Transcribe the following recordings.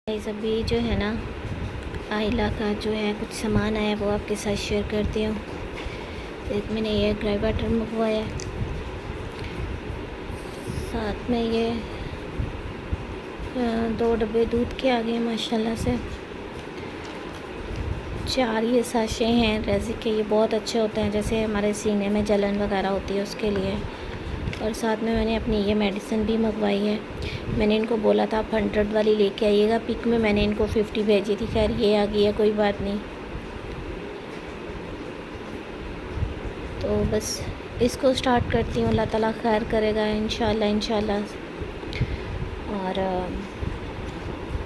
Guys अभी जो है ना आइला का जो है कुछ सामान आया वो आपके साथ शेयर करती हूँ। एक मैंने ये ड्राई वाटर मंगवाया है, साथ में ये 2 डब्बे दूध के आ गए माशाल्लाह से। 4 ये साशे हैं रेज़ी के, ये बहुत अच्छे होते हैं जैसे हमारे सीने में जलन वगैरह होती है उसके लिए। और साथ में मैंने अपनी ये मेडिसिन भी मंगवाई है। मैंने इनको बोला था आप 100 वाली लेके आइएगा, पिक में मैंने इनको 50 भेजी थी, खैर ये आ गई है, कोई बात नहीं। तो बस इसको स्टार्ट करती हूँ, अल्लाह ताला खैर करेगा इंशाल्लाह इंशाल्लाह। और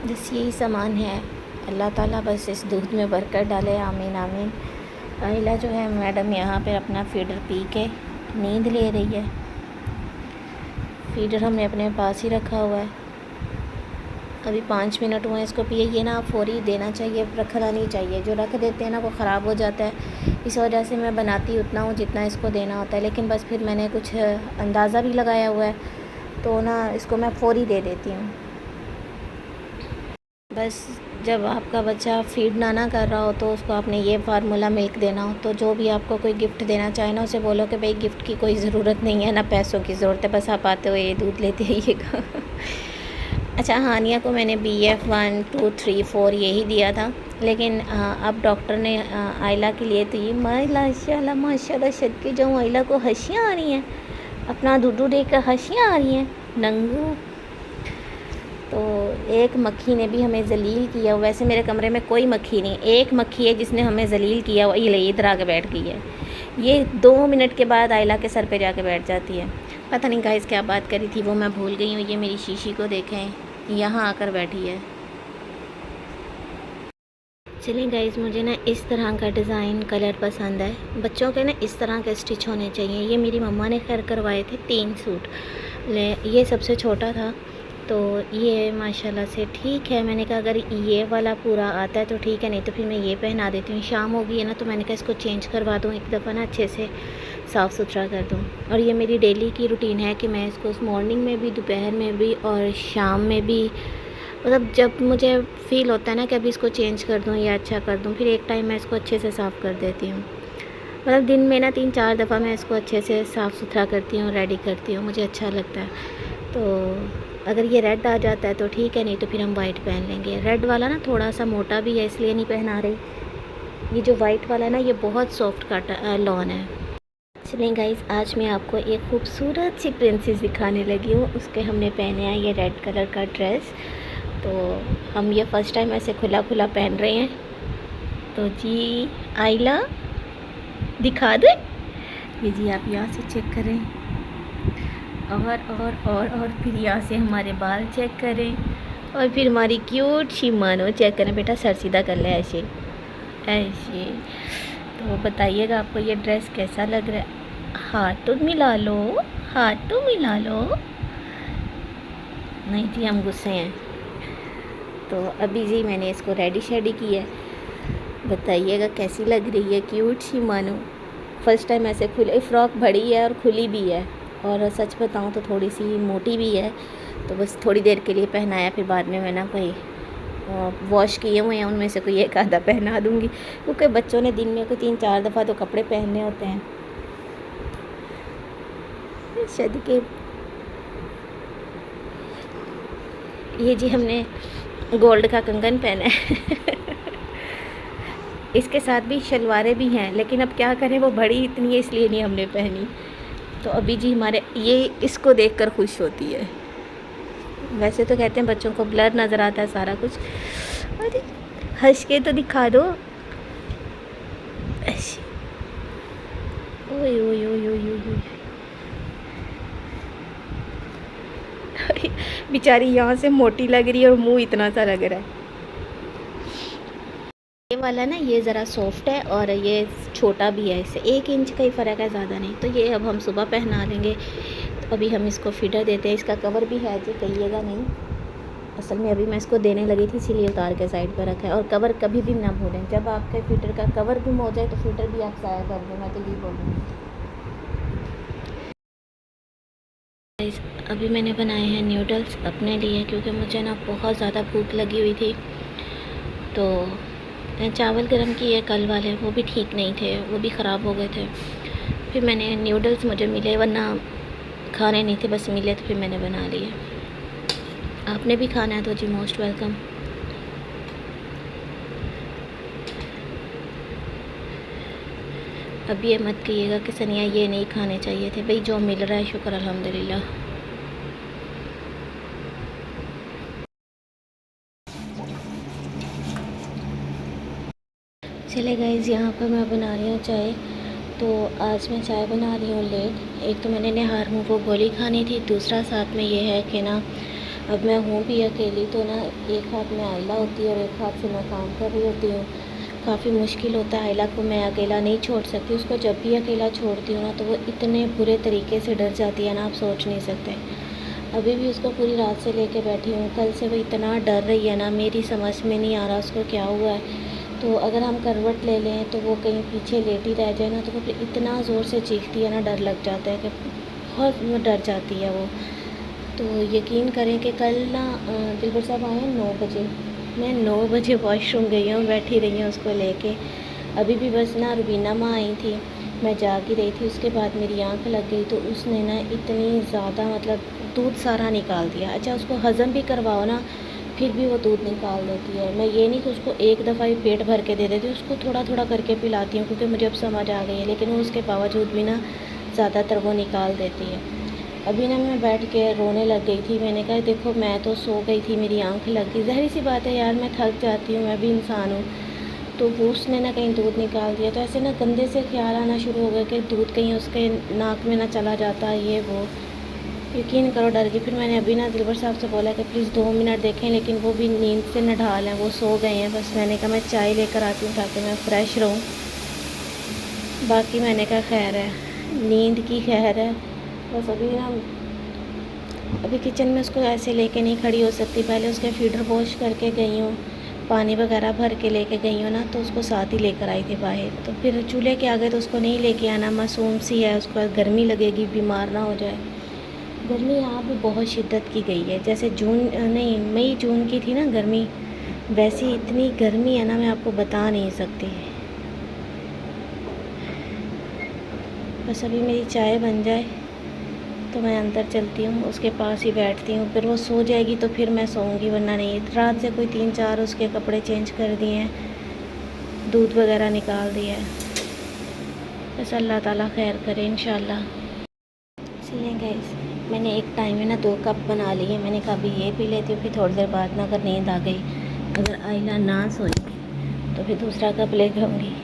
बस यही सामान है, अल्लाह ताला बस इस दूध में बरकत डाले, आमीन आमीन। आइला जो है मैडम यहाँ पे अपना फीडर पी के नींद ले रही है। फीडर हमने अपने पास ही रखा हुआ है, अभी 5 मिनट हुए इसको पिए। ये ना फौरी देना चाहिए, रखना नहीं चाहिए, जो रख देते हैं ना वो ख़राब हो जाता है। इस वजह से मैं बनाती उतना हूँ जितना इसको देना होता है, लेकिन बस फिर मैंने कुछ अंदाज़ा भी लगाया हुआ है तो ना इसको मैं फौरी दे देती हूँ। बस जब आपका बच्चा फीड ना कर रहा हो तो उसको आपने ये फार्मूला मिल्क देना हो, तो जो भी आपको कोई गिफ्ट देना चाहे ना उसे बोलो कि भाई गिफ्ट की कोई ज़रूरत नहीं है, ना पैसों की ज़रूरत है, बस आप आते हुए ये दूध लेते आइएगा। अच्छा, हानिया को मैंने BF 1 2 3 4 यही दिया था, लेकिन अब डॉक्टर ने आइला के लिए तो ये माशाल्लाह माशाल्लाह सदके जाऊँ, आइला को हंसियाँ आ रही हैं, अपना दूधू देख कर हंसियाँ आ रही हैं नंगू। तो एक मक्खी ने भी हमें ज़लील किया। वैसे मेरे कमरे में कोई मक्खी नहीं, एक मक्खी है जिसने हमें ज़लील किया, ये ले इधर आके बैठ गई है। ये 2 मिनट के बाद आइला के सर पे जाके बैठ जाती है। पता नहीं गाइस क्या बात करी थी वो मैं भूल गई हूँ। ये मेरी शीशी को देखें, यहाँ आकर बैठी है। चलिए गाइस, मुझे ना इस तरह का डिज़ाइन कलर पसंद है, बच्चों के ना इस तरह के स्टिच होने चाहिए। ये मेरी मम्मा ने खैर करवाए थे 3 सूट, ये सबसे छोटा था तो ये माशाल्लाह से ठीक है। मैंने कहा अगर ये वाला पूरा आता है तो ठीक है, नहीं तो फिर मैं ये पहना देती हूँ। शाम हो गई है ना तो मैंने कहा इसको चेंज करवा दूँ एक दफ़ा ना, अच्छे से साफ़ सुथरा कर दूँ। और ये मेरी डेली की रूटीन है कि मैं इसको मॉर्निंग में भी, दोपहर में भी और शाम में भी, मतलब जब मुझे फ़ील होता है ना कि अभी इसको चेंज कर दूँ या अच्छा कर दूँ, फिर एक टाइम मैं इसको अच्छे से साफ़ कर देती हूँ। मतलब दिन में ना 3-4 दफ़ा मैं इसको अच्छे से साफ़ सुथरा करती हूँ, रेडी करती हूँ, मुझे अच्छा लगता है। तो अगर ये रेड आ जाता है तो ठीक है, नहीं तो फिर हम वाइट पहन लेंगे। रेड वाला ना थोड़ा सा मोटा भी है इसलिए नहीं पहना रही। ये जो वाइट वाला ना ये बहुत सॉफ्ट का लॉन है। चलिए गाइस, आज मैं आपको एक खूबसूरत सी प्रिंसेस दिखाने लगी हूँ। उसके हमने पहने हैं ये रेड कलर का ड्रेस, तो हम ये फ़र्स्ट टाइम ऐसे खुला खुला पहन रहे हैं। तो जी आइला दिखा दे, ये जी आप यहाँ से चेक करें, और फिर यहाँ से हमारे बाल चेक करें, और फिर हमारी क्यूट सी मानो चेक करें। बेटा सर सीधा कर ले, ऐसे ऐसे। तो बताइएगा आपको ये ड्रेस कैसा लग रहा है। हाथ तो मिला लो, हाथ तो मिला लो। नहीं जी हम गुस्से हैं। तो अभी जी मैंने इसको रेडी शेडी की है, बताइएगा कैसी लग रही है क्यूट सी मानो। फ़र्स्ट टाइम ऐसे खुले, फ्रॉक बड़ी है और खुली भी है, और सच बताऊं तो थोड़ी सी मोटी भी है। तो बस थोड़ी देर के लिए पहनाया, फिर बाद में मैं ना कोई वॉश किए हुए हैं उनमें से कोई एक आधा पहना दूँगी, क्योंकि बच्चों ने दिन में कोई 3-4 दफ़ा तो कपड़े पहनने होते हैं। शादी के ये जी हमने गोल्ड का कंगन पहना है। इसके साथ भी शलवारें भी हैं, लेकिन अब क्या करें वो बड़ी इतनी है इसलिए नहीं हमने पहनी। तो अभी जी हमारे ये इसको देखकर खुश होती है। वैसे तो कहते हैं बच्चों को ब्लर नज़र आता है सारा कुछ। अरे हंस के तो दिखा दो। ऐसे ओए ओए ओए ओए ओए। बेचारी यहाँ से मोटी लग रही है और मुंह इतना सा लग रहा है। ये वाला ना ये ज़रा सॉफ्ट है और ये छोटा भी है, इससे 1 इंच का ही फ़र्क है, ज़्यादा नहीं। तो ये अब हम सुबह पहना लेंगे। तो अभी हम इसको फीडर देते हैं। इसका कवर भी है जी, कहिएगा नहीं, असल में अभी मैं इसको देने लगी थी इसीलिए उतार के साइड पर रखा है। और कवर कभी भी ना भूलें, जब आपके फीडर का कवर गुम हो जाए तो फीडर भी आप ज़ाया कर दें, मैं तो यही बोलूँगी। अभी मैंने बनाए हैं नूडल्स अपने लिए, क्योंकि मुझे ना बहुत ज़्यादा भूख लगी हुई थी। तो चावल गरम किए कल वाले, वो भी ठीक नहीं थे, वो भी ख़राब हो गए थे। फिर मैंने नूडल्स मुझे मिले, वरना खाने नहीं थे, बस मिले तो फिर मैंने बना लिए। आपने भी खाना है तो जी मोस्ट वेलकम। अब ये मत कहिएगा कि सनिया ये नहीं खाने चाहिए थे, भाई जो मिल रहा है शुक्र अल्हम्दुलिल्लाह। चले गाइस, यहाँ पर मैं बना रही हूँ चाय। तो आज मैं चाय बना रही हूँ लेट। एक तो मैंने निहार हूँ को गोली खानी थी, दूसरा साथ में ये है कि ना अब मैं हूँ भी अकेली, तो ना एक हाथ में आयला होती है और एक हाथ से मैं काम कर रही होती हूँ। काफ़ी मुश्किल होता है, आयला को मैं अकेला नहीं छोड़ सकती। उसको जब भी अकेला छोड़ती हूँ ना तो वो इतने बुरे तरीके से डर जाती है ना, आप सोच नहीं सकते। अभी भी उसको पूरी रात से लेके बैठी हूँ, कल से वो इतना डर रही है ना, मेरी समझ में नहीं आ रहा उसको क्या हुआ है। तो अगर हम करवट ले लें तो वो कहीं पीछे लेटी रह जाए ना, तो वो फिर इतना ज़ोर से चीखती है ना, डर लग जाता है कि बहुत डर जाती है वो। तो यकीन करें कि कल ना दिलबर साहब आए हैं 9 बजे, मैं 9 बजे वॉशरूम गई हूँ, बैठी रही हूँ उसको लेके। अभी भी बस ना रुबीना माँ आई थी, मैं जाग ही रही थी, उसके बाद मेरी आँख लग गई। तो उसने ना इतनी ज़्यादा मतलब दूध सारा निकाल दिया। अच्छा, उसको हज़म भी करवाओ ना फिर भी वो दूध निकाल देती है। मैं ये नहीं कि उसको एक दफ़ा ही पेट भर के दे देती हूँ, उसको थोड़ा थोड़ा करके पिलाती हूँ, क्योंकि मुझे अब समझ आ गई है। लेकिन वो उसके बावजूद भी ना ज़्यादातर वो निकाल देती है। अभी ना मैं बैठ के रोने लग गई थी। मैंने कहा देखो मैं तो सो गई थी, मेरी आँख लग गई, ज़ाहिर सी बात है यार, मैं थक जाती हूँ, मैं भी इंसान हूँ। तो वो उसने ना कहीं दूध निकाल दिया। तो ऐसे ना गंदे से ख्याल आना शुरू हो गए कि दूध कहीं उसके नाक में ना चला जाता, ये वो। यकीन करो डर गई। फिर मैंने अभी ना दिलबर साहब से बोला कि प्लीज़ 2 मिनट देखें, लेकिन वो भी नींद से नढाल हैं, वो सो गए हैं। बस मैंने कहा मैं चाय लेकर आती हूँ ताकि मैं फ़्रेश रहूँ। बाकी मैंने कहा खैर है, नींद की खैर है। बस अभी ना अभी किचन में उसको ऐसे लेके नहीं खड़ी हो सकती। पहले उसके फीडर वॉश करके गई हूँ, पानी वगैरह भर के लेके गई हूँ ना, तो उसको साथ ही लेकर आई थी बाहर। तो फिर चूल्हे के आगे तो उसको नहीं लेके आना, मासूम सी है, उसको गर्मी लगेगी, बीमार ना हो जाए। गर्मी यहाँ भी बहुत शिद्दत की गई है, जैसे जून नहीं मई जून की थी ना गर्मी, वैसी इतनी गर्मी है ना, मैं आपको बता नहीं सकती। बस अभी मेरी चाय बन जाए तो मैं अंदर चलती हूँ, उसके पास ही बैठती हूँ। फिर वो सो जाएगी तो फिर मैं सोऊंगी, वरना नहीं। रात से कोई 3-4 उसके कपड़े चेंज कर दिए हैं, दूध वगैरह निकाल दिया है। बस अल्लाह ताला खैर करे इंशाल्लाह। चलें गाइस, मैंने एक टाइम में ना 2 कप बना लिए। मैंने कहा अभी ये पी लेती हूँ, फिर थोड़ी देर बाद ना अगर नींद आ गई, अगर आइला ना सोई तो फिर दूसरा कप ले जाऊँगी।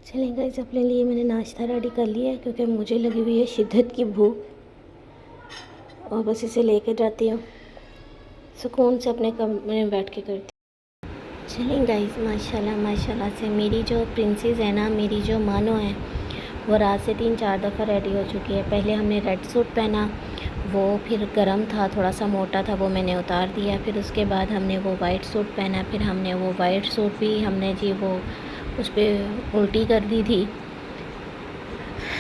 चलें गाइस, अपने लिए मैंने नाश्ता रेडी कर लिया है, क्योंकि मुझे लगी हुई है शिद्दत की भूख, और बस इसे लेके जाती हूँ, सुकून से अपने कमरे में बैठ के करती। चलें गाइस, माशाल्लाह माशाल्लाह से मेरी जो प्रिंसेस है ना, मेरी जो मानो है, वो रात से 3-4 दफ़ा रेडी हो चुकी है। पहले हमने रेड सूट पहना, वो फिर गर्म था, थोड़ा सा मोटा था, वो मैंने उतार दिया। फिर उसके बाद हमने वो वाइट सूट पहना, फिर हमने वो वाइट सूट भी हमने जी वो उस पर उल्टी कर दी थी,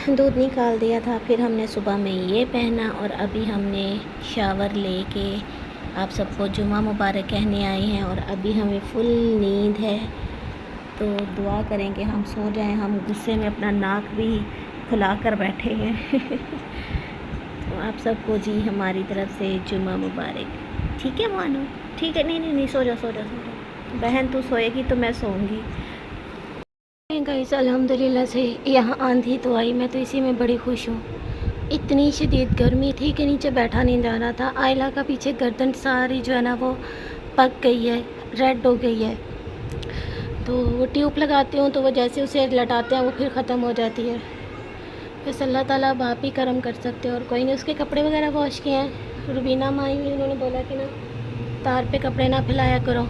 दूध निकाल दिया था। फिर हमने सुबह में ये पहना, और अभी हमने शावर लेके आप सबको जुमा मुबारक कहने आए हैं। और अभी हमें फुल नींद है, तो दुआ करें कि हम सो जाएं। हम गुस्से में अपना नाक भी खुला कर बैठे हैं। तो आप सबको जी हमारी तरफ से जुमा मुबारक। ठीक है मानो, ठीक है, नहीं नहीं नहीं, सो जाओ सो जाओ सो जाओ। बहन तू सोएगी तो मैं सोऊंगी। गाइस अल्हम्दुलिल्लाह से यहाँ आंधी तो आई, मैं तो इसी में बड़ी खुश हूँ। इतनी शदीद गर्मी थी कि नीचे बैठा नहीं जा रहा था। आयला का पीछे गर्दन सारी जो है ना वो पक गई है, रेड हो गई है। तो वो ट्यूब लगाती हूँ तो वो जैसे उसे लटाते हैं वो फिर ख़त्म हो जाती है। बस अल्लाह ताला अब आप ही करम कर सकते हो, और कोई नहीं। उसके कपड़े वगैरह वॉश किए हैं, रुबीना माँ आई हुई, उन्होंने बोला कि ना तार पे कपड़े ना फैलाया करो,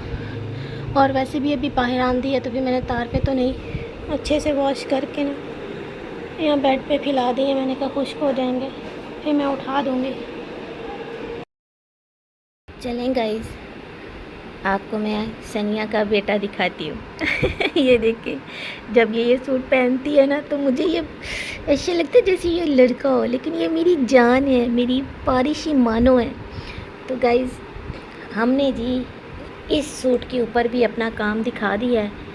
और वैसे भी अभी बाहर आंधी है तो फिर मैंने तार पे तो नहीं, अच्छे से वॉश करके ना यहाँ बेड पे फैला दिए। मैंने कहा खुश्क हो जाएंगे, फिर मैं उठा दूँगी। चलें गाइस, आपको मैं सनिया का बेटा दिखाती हूँ। ये देखिए, जब ये सूट पहनती है ना तो मुझे ये ऐसे लगता है जैसे ये लड़का हो, लेकिन ये मेरी जान है, मेरी पारिशी मानो है। तो गाइज़, हमने जी इस सूट के ऊपर भी अपना काम दिखा दिया है।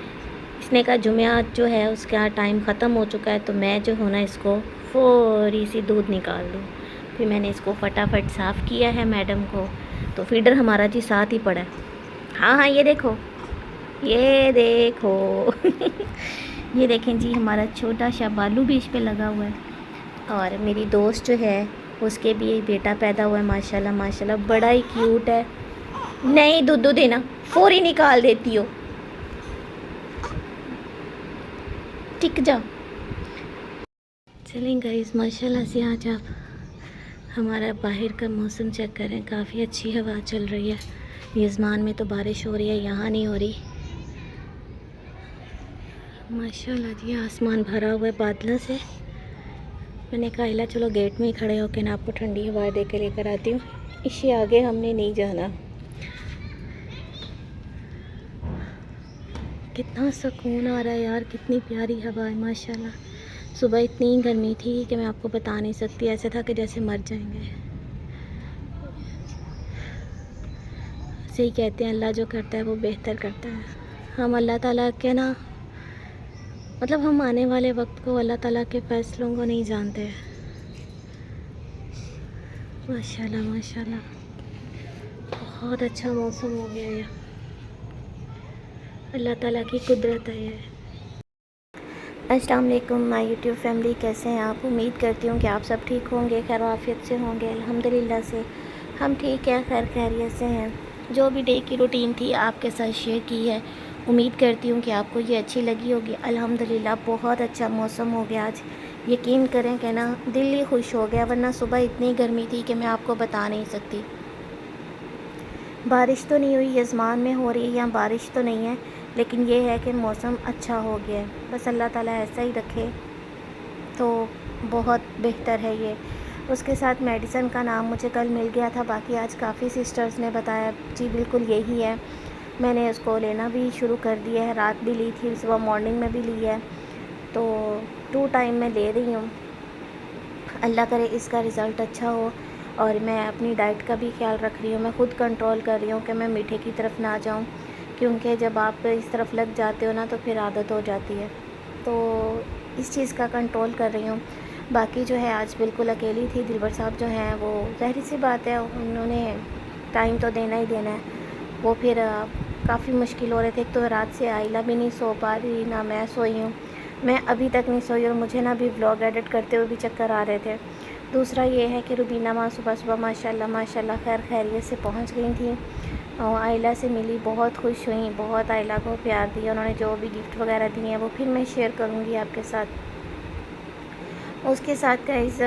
इसने कहा जुम्मे जो है उसका टाइम ख़त्म हो चुका है, तो मैं जो हूँ ना इसको फौरी सी दूध निकाल दूँ। फिर मैंने इसको फटाफट साफ़ किया है मैडम को, तो फीडर हमारा जी साथ ही पड़ा है। हाँ हाँ, ये देखो, ये देखो। ये देखें जी, हमारा छोटा सा बालू भी इस पे लगा हुआ है। और मेरी दोस्त जो है उसके भी एक बेटा पैदा हुआ है, माशाल्लाह माशाल्लाह, बड़ा ही क्यूट है। नहीं दूध देना, फौरी निकाल देती हो, टिक जा। चलें गाइस, माशाल्लाह से आज आप हमारा बाहर का मौसम चेक करें, काफ़ी अच्छी हवा चल रही है। यजमान में तो बारिश हो रही है, यहाँ नहीं हो रही। माशाल्लाह जी, आसमान भरा हुआ है बादलों से। मैंने कहा इला चलो गेट में ही खड़े होकर ना आपको ठंडी हवा दे के लेकर आती हूँ, इससे आगे हमने नहीं जाना। कितना सुकून आ रहा है यार, कितनी प्यारी हवा है माशाल्लाह। सुबह इतनी गर्मी थी कि मैं आपको बता नहीं सकती, ऐसा था कि जैसे मर जाएंगे। सही कहते हैं, अल्लाह जो करता है वो बेहतर करता है। हम अल्लाह ताला के ना, मतलब हम आने वाले वक्त को, अल्लाह ताला के फ़ैसलों को नहीं जानते। माशाल्लाह माशाल्लाह, बहुत अच्छा मौसम हो गया है, अल्लाह ताला की कुदरत है ये। अस्सलाम वालेकुम माय यूट्यूब फैमिली, कैसे हैं आप? उम्मीद करती हूँ कि आप सब ठीक होंगे, खैर आफियत से होंगे। अल्हम्दुलिल्लाह से हम ठीक हैं, खैर खैरियत से हैं। जो भी डे की रूटीन थी आपके साथ शेयर की है, उम्मीद करती हूँ कि आपको ये अच्छी लगी होगी। अल्हम्दुलिल्लाह बहुत अच्छा मौसम हो गया आज, यकीन करें कि ना दिल ही खुश हो गया, वरना सुबह इतनी गर्मी थी कि मैं आपको बता नहीं सकती। बारिश तो नहीं हुई, यजमान में हो रही है, यहाँ बारिश तो नहीं है, लेकिन ये है कि मौसम अच्छा हो गया है। बस अल्लाह ताला ऐसा ही रखे तो बहुत बेहतर है ये। उसके साथ मेडिसन का नाम मुझे कल मिल गया था, बाकी आज काफ़ी सिस्टर्स ने बताया जी बिल्कुल यही है। मैंने उसको लेना भी शुरू कर दिया है, रात भी ली थी, सुबह मॉर्निंग में भी ली है, तो 2 टाइम में ले रही हूँ। अल्लाह करे इसका रिज़ल्ट अच्छा हो। और मैं अपनी डाइट का भी ख्याल रख रही हूँ, मैं ख़ुद कंट्रोल कर रही हूँ कि मैं मीठे की तरफ ना जाऊँ, क्योंकि जब आप इस तरफ लग जाते हो ना तो फिर आदत हो जाती है, तो इस चीज़ का कंट्रोल कर रही हूँ। बाकी जो है आज बिल्कुल अकेली थी, दिलबर साहब जो हैं वो ज़ाहिर सी बात है उन्होंने टाइम तो देना ही देना है, वो फिर काफ़ी मुश्किल हो रहे थे। एक तो रात से आइला भी नहीं सो पा रही, ना मैं सोई हूँ, मैं अभी तक नहीं सोई, और मुझे ना भी व्लॉग एडिट करते हुए भी चक्कर आ रहे थे। दूसरा ये है कि रुबीना माँ सुबह सुबह माशाल्लाह माशाल्लाह खैर खैरियत से पहुँच गई थी, और आइला से मिली, बहुत खुश हुई, बहुत आइला को प्यार दिया उन्होंने, जो भी गिफ्ट वगैरह दिए हैं वो फिर मैं शेयर करूँगी आपके साथ। उसके साथ गाइस,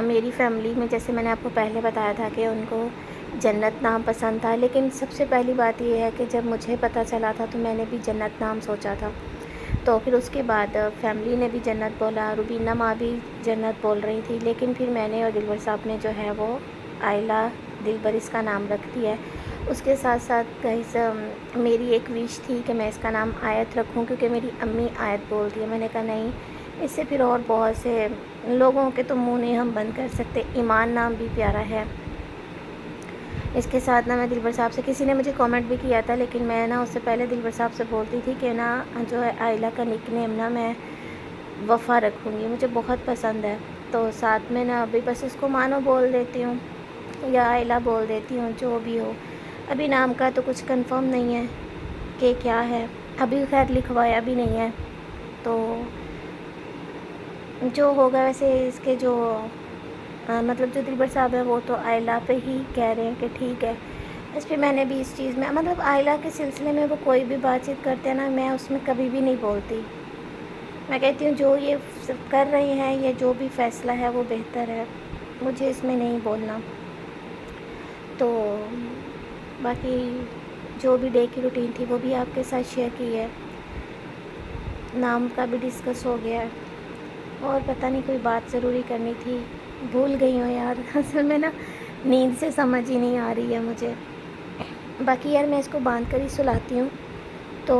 मेरी फ़ैमिली में जैसे मैंने आपको पहले बताया था कि उनको जन्नत नाम पसंद था, लेकिन सबसे पहली बात ये है कि जब मुझे पता चला था तो मैंने भी जन्नत नाम सोचा था, तो फिर उसके बाद फैमिली ने भी जन्नत बोला, रुबीना माँ भी जन्नत बोल रही थी, लेकिन फिर मैंने और दिलबर साहब ने जो है वो आइला दिलबर इसका नाम रख दिया है। उसके साथ साथ गाइस, मेरी एक विश थी कि मैं इसका नाम आयत रखूं, क्योंकि मेरी अम्मी आयत बोलती है। मैंने कहा नहीं, इससे फिर और बहुत से लोगों के तो मुंह नहीं हम बंद कर सकते, ईमान नाम भी प्यारा है। इसके साथ ना मैं दिलबर साहब से, किसी ने मुझे कमेंट भी किया था, लेकिन मैं ना उससे पहले दिलबर साहब से बोलती थी कि ना जो है आइला का निकनेम ना मैं वफ़ा रखूँगी, मुझे बहुत पसंद है। तो साथ में ना अभी बस उसको मानो बोल देती हूँ या आइला बोल देती हूँ, जो भी हो। अभी नाम का तो कुछ कंफर्म नहीं है कि क्या है, अभी खैर लिखवाया भी नहीं है, तो जो होगा वैसे इसके जो मतलब जो दिलबर साहब है वो तो आइला पे ही कह रहे हैं कि ठीक है। इस पर मैंने भी इस चीज़ में, मतलब आइला के सिलसिले में वो कोई भी बातचीत करते हैं ना, मैं उसमें कभी भी नहीं बोलती। मैं कहती हूँ जो ये कर रहे हैं, ये जो भी फ़ैसला है वो बेहतर है, मुझे इसमें नहीं बोलना। तो बाकी जो भी डे की रूटीन थी वो भी आपके साथ शेयर की है, नाम का भी डिस्कस हो गया है, और पता नहीं कोई बात ज़रूरी करनी थी, भूल गई हूँ यार। असल में ना नींद से समझ ही नहीं आ रही है मुझे। बाकी यार मैं इसको बांध कर ही सुलाती हूँ। तो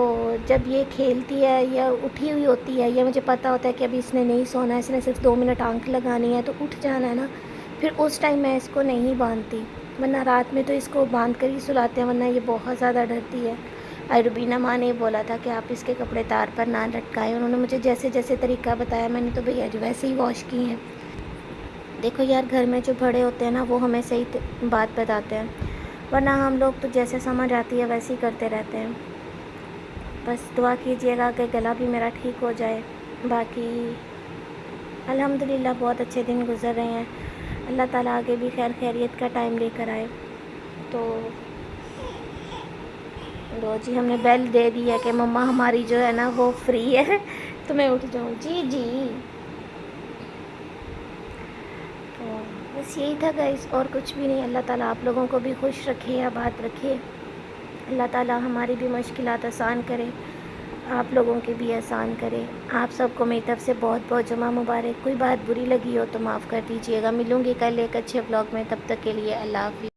जब ये खेलती है या उठी हुई होती है या मुझे पता होता है कि अभी इसने नहीं सोना है, इसने सिर्फ 2 मिनट आंख लगानी है तो उठ जाना है ना, फिर उस टाइम मैं इसको नहीं बांधती, वरना रात में तो इसको बांध कर ही सुलाते हैं, वरना ये बहुत ज़्यादा डरती है। और रुबीना माँ ने बोला था कि आप इसके कपड़े तार पर ना लटकाएं। उन्होंने मुझे जैसे जैसे तरीका बताया मैंने तो भैया जी वैसे ही वॉश की हैं। देखो यार, घर में जो बड़े होते हैं ना वो हमें सही बात बताते हैं, वरना हम लोग तो जैसे समझ आती है वैसे ही करते रहते हैं। बस दुआ कीजिएगा कि गला भी मेरा ठीक हो जाए। बाकी अल्हम्दुलिल्लाह बहुत अच्छे दिन गुज़र रहे हैं। अल्लाह ताला आगे भी खैर खैरियत का टाइम लेकर आए। तो लो जी, हमने बेल दे दी है कि मम्मा हमारी जो है ना वो फ्री है तो मैं उठ जाऊँ। जी जी। तो बस यही था गाइस, और कुछ भी नहीं। अल्लाह ताला आप लोगों को भी खुश रखे, आबाद रखे। अल्लाह ताला हमारी भी मुश्किलात आसान करे, आप लोगों के भी आसान करे। आप सबको मेरी तरफ से बहुत बहुत जुमा मुबारक। कोई बात बुरी लगी हो तो माफ़ कर दीजिएगा। मिलूँगी कल एक अच्छे ब्लॉग में, तब तक के लिए अल्लाह हाफ़िज़।